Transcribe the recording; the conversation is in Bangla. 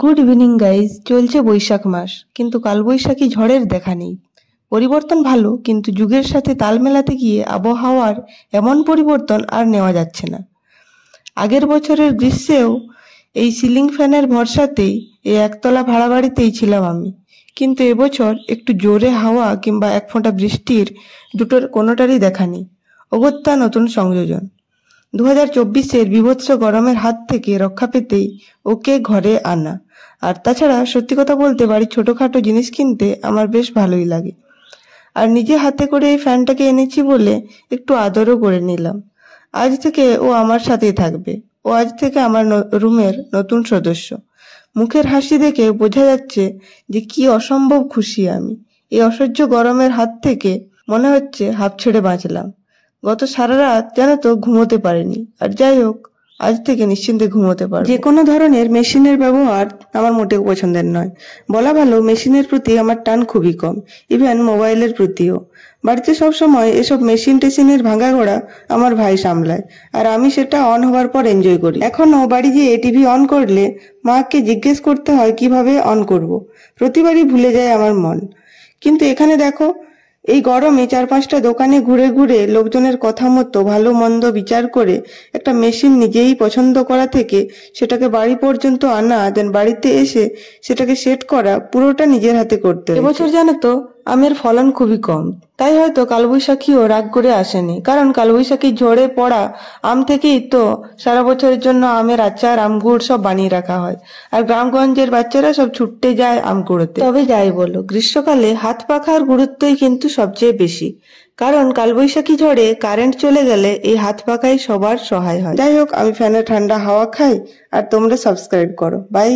Good evening guys. চলছে বৈশাখ মাস, কিন্তু কালবৈশাখী ঝড়ের দেখা নেই। পরিবর্তন ভালো, কিন্তু যুগের সাথে তাল মেলাতে গিয়ে আবহাওয়ার এমন পরিবর্তন আর নেওয়া যাচ্ছে না। আগের বছরের গ্রীষ্মেও এই সিলিং ফ্যানের ভরসাতেই এই একতলা ভাড়া বাড়িতেই ছিলাম আমি, কিন্তু এবছর একটু জোরে হাওয়া কিংবা এক ফোঁটা বৃষ্টির দুটোর কোনোটারই দেখা নেই। অগত্যা নতুন সংযোজন। 2024-এর বিভৎস গরমের হাত থেকে রক্ষা পেতেই ওকে ঘরে আনা। আর তাছাড়া সত্যি কথা বলতে বাড়ির ছোটখাটো জিনিস কিনতে আমার বেশ ভালোই লাগে। আর নিজে হাতে করে এই ফ্যানটাকে এনেছি বলে একটু আদরও করে নিলাম। আজ থেকে ও আমার সাথেই থাকবে। ও আজ থেকে আমার রুমের নতুন সদস্য। মুখের হাসি দেখে বোঝা যাচ্ছে যে কি অসম্ভব খুশি আমি। এই অসহ্য গরমের হাত থেকে মনে হচ্ছে হাঁপ ছেড়ে বাঁচলাম। গত সারা রাত জানো তো ঘুমোতে পারিনি। আর যাই হোক, আজ থেকে নিশ্চিন্তে ঘুমোতে পারবো। যে কোনো ধরনের মেশিনের ব্যবহার আমার মোটেও পছন্দের নয়। বলা ভালো, মেশিনের প্রতি আমার টান খুবই কম, ইভেন মোবাইলের প্রতিও। বাড়িতে সবসময় এসব মেশিন টেশিনের ভাঙা ঘোড়া আমার ভাই সামলায়, আর আমি সেটা অন হওয়ার পর এনজয় করি। এখনো বাড়ি গিয়ে টিভি অন করলে মাকে জিজ্ঞেস করতে হয় কিভাবে অন করব। প্রতিবারই ভুলে যায় আমার মন। কিন্তু এখানে দেখো, এই গরমে 4-5টা দোকানে ঘুরে ঘুরে লোকজনের কথা মতো ভালো মন্দ বিচার করে একটা মেশিন নিজেই পছন্দ করা থেকে সেটাকে বাড়ি পর্যন্ত আনা, দেন বাড়িতে এসে সেটাকে সেট করা, পুরোটা নিজের হাতে করতে হয়েছে। এবছর জানো তো আমের ফলন খুবই কম, তাই হয়তো কালবৈশাখীও রাগ করে আসেনি। কারণ কালবৈশাখী ঝড়ে পড়া আম থেকেই তো সারা বছরের জন্য আমের আচার, আমগুড় সব বানিয়ে রাখা হয়। আর গ্রামগঞ্জের বাচ্চারা সব ছুটতে যায় আম কুড়োতে। তবে যাই বলো, গ্রীষ্মকালে হাত পাখার গুরুত্বই কিন্তু সবচেয়ে বেশি। কারণ কালবৈশাখী ঝড়ে কারেন্ট চলে গেলে এই হাত পাখাই সবার সহায় হয়। যাই হোক, আমি ফ্যানের ঠান্ডা হাওয়া খাই, আর তোমরা সাবস্ক্রাইব করো। বাই।